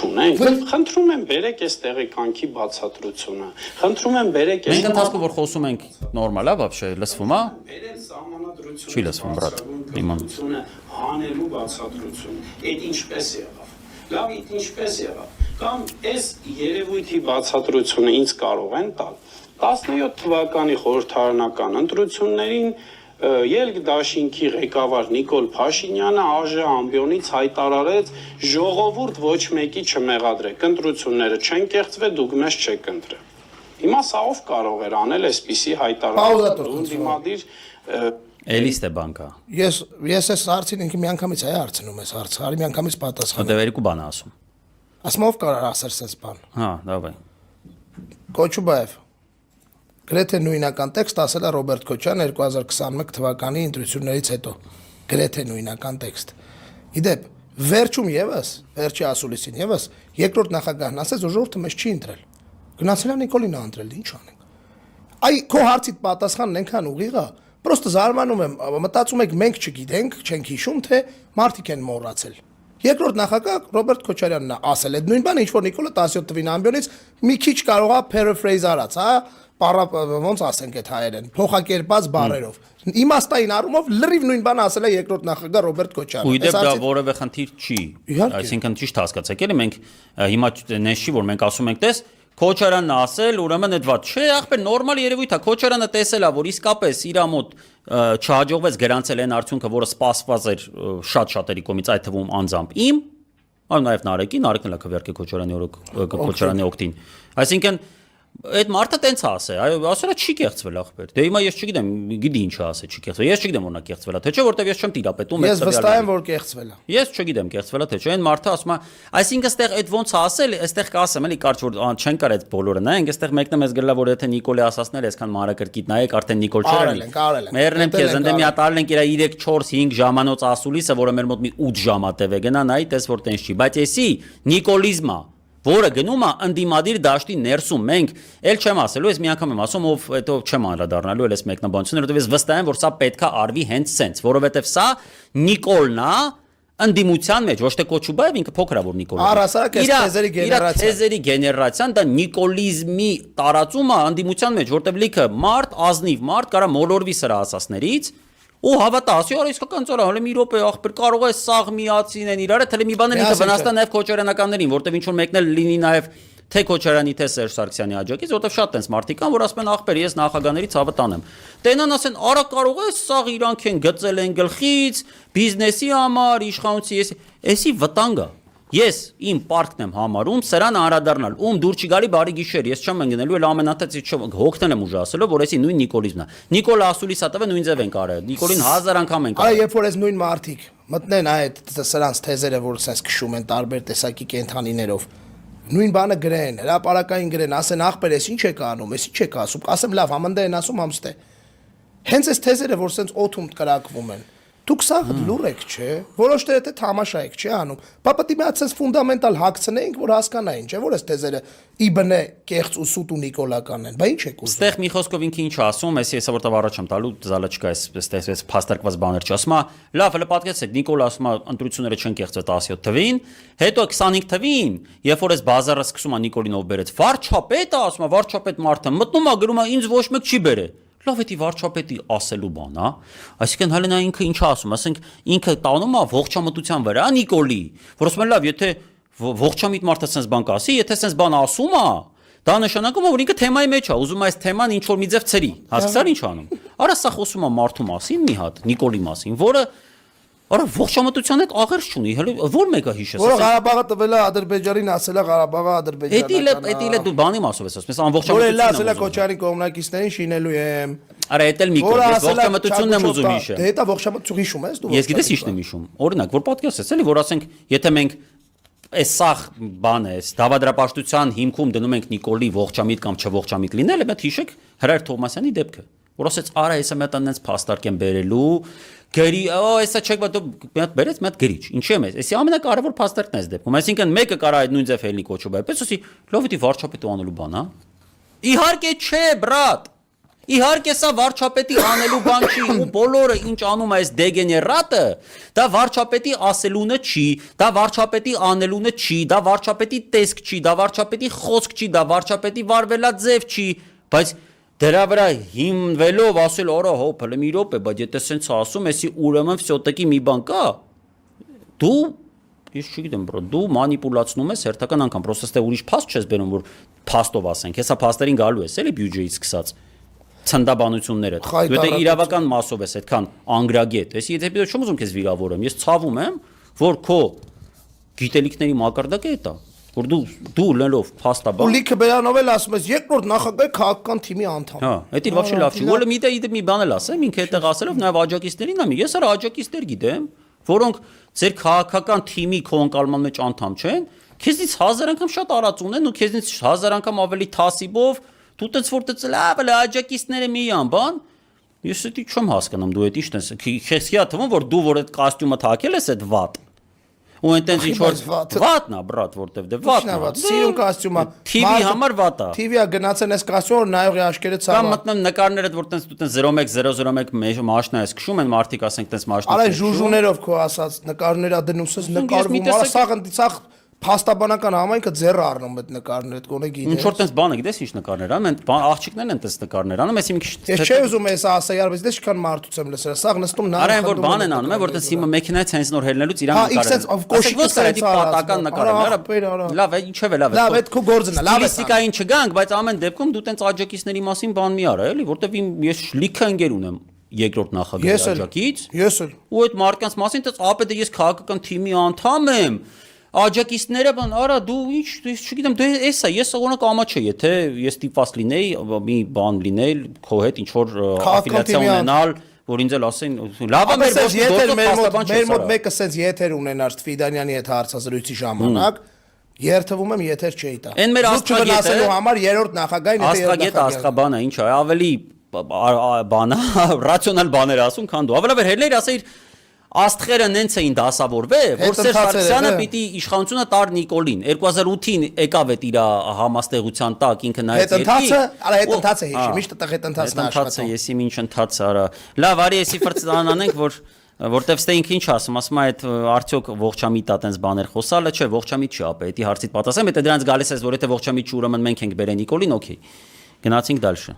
չունենք։ Խնդրում եմ բերեք այս տեղեկանքի բացատրությունը։ Խնդրում եմ բերեք այս։ Մենք ընթացքում որ խոսում ենք նորմալ է, вообще լսվում է։ Բերեն սահմանադրությունը։ Չի լսվում, բրատ։ Իման։ Հանելու բացատրությունը։ Այդ ինչպես եղավ։ Լավ, ինչպես եղավ։ Կամ այս երևույթի բացատրությունը ինձ կարող են տալ 17 թվականի խորհրդարանական ընտրություններին Ելք դաշինքի ղեկավար Նիկոլ Փաշինյանը ԱԺ ամբիոնից հայտարարեց ժողովուրդ ոչ մեկի չմեղադրեք, ընտրությունները չեն կեղծվել, դուք մեզ չեք ընտրել։ Հիմա սա ով կարող էր անել այսպիսի հայտարարություն։ Էլի Ստեբանկա։ Ես այս հարցին ինքը միանգամից այ հարցնում ես հարց, արի միանգամից պատասխան։ Դե երկու բան ասում։ Ասում ով կարող ասել sense բան։ Հա, դավայ։ Կոչուբաև գրեթե նույնական տեքստ ասել է Ռոբերտ Քոչարյանը 2021 թվականի ընտրություններից հետո։ Գրեթե նույնական տեքստ։ Իդեպ, վերջում եւս, վերջի ասուլիսին եւս երկրորդ նախագահն ասեց, որ ժողովուրդը մեզ չի ընտրել։ Գնացել է Նիկոլին ընտրել, ինչ անենք։ Այ քո հարցիդ պատասխանն այնքան ուղիղ է, պրոստը զարմանում եմ, մտածում եք մենք չգիտենք, չենք հիշում, թե մարդիկ են մոռացել։ Երկրորդ նախագահ Ռոբերտ Քոչարյանն ասել այդ նույն բանը, ինչ որ Նիկոլը 17 թվին ամբիոնից մի քիչ կարող է paraphrase արած, հա, ոնց ասենք այդ հայերեն, փոխակերպած բառերով։ Իմաստային առումով լրիվ նույն բանը ասել է երկրորդ նախագահ Ռոբերտ Քոչարյանը։ Ու իդեպ դա որևէ խնդիր չի։ Այսինքն ճիշտ հասկացեք, էլի մենք հիմա նես չի որ մենք ասում ենք, տես Քոչարյանն ասել, ուրեմն այդ վատ չէ, ախպեր նորմալ երևույթ է, Քոչարյանը տեսել է, որ իսկապես իր մոտ չհաջողվեց գրանցել այն արդյունքը, որը սպասված էր շատ-շատերի կողմից, այդ թվում անձամբ իմ, այլ նաև Նարեկին, Նարեկն էլ է քվեարկել Քոչարյանի օգտին։ Այսինքն այդ մարդը տենց ասե, ասելա չի կեղծվել ախպեր։ Դե հիմա ես չգիտեմ, գիտի ինչ ասե, չի կեղծվել։ Ես չգիտեմ որ նա կեղծվել է, թե չէ, որտեվ ես չեմ տիրապետում այդ տվյալներին։ Ես վստահ եմ որ կեղծվել է։ Ես չգիտեմ կեղծվել է, թե չէ, այն մարդը ասում է, այսինքն այստեղ այդ ոնց ասել, այստեղ կասեմ, էլի կարճ որ չեն կար այդ բոլորը նայենք, այստեղ մեկն եմ ես գրել որ եթե Նիկոլի ասածներ այսքան մանրակրկիտ նայեք, արդեն Նիկոլ չէր։ Մերնեմ քեզ ընդեմ մի հատ արել ենք իր 3-4-5 ժամանոց ասուլիսը, որը մեր մոտ մի 8 ժամ է տևե գնա նայ, տես որ տենց չի, բայց էսի նիկոլիզմա որը գնում է ընդդիմադիր դաշտի ներսում մենք էլ չեմ ասելու ես մի անգամ եմ ասում ով հետո չեմ անդրադառնալու էլ ես մեկնաբանությունները որովհետև ես վստահ եմ որ սա պետքա արվի հենց սենց որովհետև սա Նիկոլն է ընդդիմության մեջ ոչ թե Կոչուբաև ինքը փոքր է որ Նիկոլը առասարակ այս թեզերի գեներացիա թեզերի գեներացիան դա նիկոլիզմի տարածումը ընդդիմության մեջ որովհետև լիքը մարդ ազնիվ մարդ կարա մոլորվի սրա ասասներից ու հավատա ասի արա իսկական ծորա հələ մի րոպե ախպեր կարող է սաղ միացինեն իրար թե մի բան էլ ինքը վնասતા նաև Քոչարյանականներին որովհետև ինչ որ մեկն էլ լինի նաև թե Քոչարյանի թե Սերժ Սարգսյանի աջակից որովհետև շատ տենց մարդիկ կան որ ասում են ախպեր ես նախագաներից հավատանեմ տենան ասեն արա կարող է սաղ իրանք են գծել են գլխից բիզնեսի համար իշխանությունի էսի վտանգ է Ես իմ պարկն եմ համարում սրան անդրադառնալ ում դուր չի գալի բարի գիշեր ես չեմ ընկնելու էլ ամենատից հոգնել եմ ուժ ասելով որ էսի նույն Նիկոլիզմն է Նիկոլը ասուլիս հատավը նույն ձև են կարել Նիկոլին 1000 անգամ են կարել Այ երբ որ այս նույն մարդիկ մտնեն այդ սրանց թեզերը որ sense քշում են տարբեր տեսակի կենթանիներով նույն բանը գրեն հրապարակային գրեն ասեն ախպեր էս ինչ եք անում էս ինչ եք ասում ասեմ լավ համնդե են ասում համստե հենց այս թեզերը որ sense օթում կրակվում են Դուք սա լուր եք, չէ, որոշները թե թամաշա եք, չէ անում, պապատի մի հատ ֆունդամենտալ հակցնեինք, որ հասկանային, չէ, որ այս թեզերը իբնե կեղծ ու սուտ ու նիկոլական են, բա ինչ եք ուզում։ Ստեղ մի խոսքով ինքը ինչ ասում, ես որտեղ առաջ եմ տալու, զալա չկա այս փաստարկված բաներ չասում, լավ, հələ պատկերացեք, Նիկոլը ասում է ընտրությունները չեն կեղծվել 17 թվին, հետո 25 թվին, երբ որ այս բազարը սկսում է Նիկոլին ով բերեց, վարչապետը ասում է, վարչապետ մարդը մտնում է գրում է ինձ ոչ մեկ չի բերել Լավ էդի վարչապետի ասելու բան, հա։ Այսինքն հələ նա ինքը ինչ ասում, ասենք ինքը տանում է ողջամտության վրա Նիկոլի, որ ասում են լավ, եթե ողջամիտ մարդը sense բան կասի, եթե sense բան ասում է, դա նշանակում է որ ինքը թեմայի մեջ է, ուզում է այս թեման ինչ որ մի ձև ցրի։ Հասկացա՞ր ինչ անում։ Արա սա խոսում է մարդու մասին մի հատ, Նիկոլի մասին, որը Արա ողջամտության հետ աղերս չունի, հələ որ մեկը հիշես։ Որ Ղարաբաղը տվել է Ադրբեջանին, ասել է Ղարաբաղը ադրբեջանական։ Էդի էլ դու բանի մասով ես ասում, ես անողջամտություն եմ։ Որ ասել է Քոչարյանի կողմնակիցներին շինելու եմ։ Արա էդ էլ մի կողմ, ես ողջամտությունն եմ ուզում հիշել։ Դե դա ողջամտություն հիշում ես դու։ Ես գիտես ինչ եմ հիշում։ Օրինակ, որ պատկերացրես էլի, որ ասենք, եթե մենք այս սախ բան է, դավադրապաշտության հիմքում դնում ենք Նիկոլի ողջամիտ կամ չողջամիտ լինելը, մետ հիշեք Հրայր Թովմասյանի դեպքը, որ ասեց արա հեսա մետ անենց փաստարկ եմ բերելու Գերի, այսա չեք բա դու մի հատ բերեց, մի հատ գրիչ։ Ինչի՞ եմ ես։ Էսի ամենակարևոր փաստարկն է այս դեպքում։ Այսինքն մեկը կարա այդ նույն ձև հելնի Կոչուբայ, պես ասի, լավ էդի վարչապետը անելու բան, հա։ Իհարկե չէ, բրատ։ Իհարկե սա վարչապետի անելու բան չի ու բոլորը ինչ անում է այս դեգեներատը, դա վարչապետի ասելունը չի, դա վարչապետի անելունը չի, դա վարչապետի տեսք չի, դա վարչապետի խոսք չի, դա վարչապետի վարվելաձև չի, բայց դրա վրա հիմնվելով ասել օրա հոփ հələ մի րոպե, բայց եթե սենց ասում էսի ուրեմն վсё-таки մի բան կա, դու ես չգիտեմ բրո, դու մանիպուլացնում ես հերթական անգամ, պրոստը ստե ուրիշ փաստ չես բերում, որ փաստով ասենք, հեսա փաստերին գալու ես, էլի բյուջեից սկսած ցնդաբանությունները։ Դու եթե իրավական մասով ես այդքան անգրագետ, ես եթե դու չեմ ուզում քեզ վիրավորեմ, ես ցավում եմ, որ քո գիտելիքների մակարդակը է դա, որ դու լելով փաստաբան։ Ու լիքը բերանով էլ ասում ես երկրորդ նախագահի քաղաքական թիմի անդամ։ Հա, դա ոչ լավ չի։ Ոլը մի բան էլ ասեմ, ինքը այդտեղ ասելով նաև աջակիցներին ամ, ես արա աջակիցներ գիտեմ, որոնք ձեր քաղաքական թիմի քո անկալման մեջ անդամ չեն, քեզից 1000 անգամ շատ արածուն են ու քեզից 1000 անգամ ավելի թասիբով դու տենց որ տենց լավ էլ աջակիցները մի անբան, ես դա չեմ հասկանում, դու դա ի՞նչն ես, քեզ հա թվում որ դու որ այդ կոստյումը թակել ես այդ վատ ու այնտենց ինչ որ վատն է բրատ որտեվ դե վատն է սիրուն կոստյումը TV համար վատ է TV-ը գնացել ես կոստյումը նայողի աշկերը ցավա կամ մտնում նկարները որ տենց դու տենց 01001 մաշնա ես քշում են մարդիկ ասենք տենց մաշնա Արա ժուժուներով քո ասած նկարները դնում ես նկարվում արա սաղ փաստաբանական համայնքը ձեռը առնում այդ նկարները գոնե գիտես ինչ որ տենց բանը գիտես ինչ նկարներ անում են աղջիկներն են տենց նկարներ անում ես մի քիչ ես չէ ուզում ես ասա յար բայց դե շքան մարդուց եմ լսել սաղ նստում նա Արա որ բան են անում որ տենց հիմա մեքենայից հենց նոր հելնելուց իրան պատական նկարներ լավ է ինչև է լավ լավ այդ քո գործն է լավ է ստիլիստիկային չգանք բայց ամեն դեպքում դու տենց աջակիցների մասին բան մի արա էլի որտեվ ես լիքը ընկեր ունեմ երկրորդ նախագահի աջակից ես էլ ու այդ մարդկանց մասին տենց ապետը ես քաղաքական թիմի անդամ եմ աջակիցները բան արա դու ինչ չգիտեմ դու էսա ես օրինակ ամաչե եթե ես տիպված լինեի մի բան լինել քո հետ ինչ որ աֆիլիացիա ունենալ որ ինձ էլ ասեն լավ է մեր մոտ մեկը sense եթեր ունենար Ֆիդանյանի հետ հարցազրույցի ժամանակ երթվում եմ եթեր չէի տա այն մեր աստղագետը համար երրորդ նախագահին աստղագետը աստղաբանը ինչ է ավելի բանա ռացիոնալ բաներ ասում քան դու ավելաբար հերներ ասեիր Աստղերը նենց էին դասավորվել, որ Սերժ Սարգսյանը պիտի իշխանությունը տար Նիկոլին 2008-ին եկավ այդ իր համաստեղության տակ ինքը նայեց երկի Հետ ընթացը հիշի միշտ տեղ հետ ընթացն աշխատում եսի ինչ ընթաց արա լավ արի եսի ֆրծան անենք որտեվ ստե ինքը ինչ ասում է այդ արդյոք ողջամիտ է տենց բաներ խոսալը չէ ողջամիտ չի ապա էդի հարցիդ պատասխան եթե դրանց գալիս ես որ եթե ողջամիտ չի ուրեմն մենք ենք բերեն Նիկոլին օքեյ գնացինք դալշը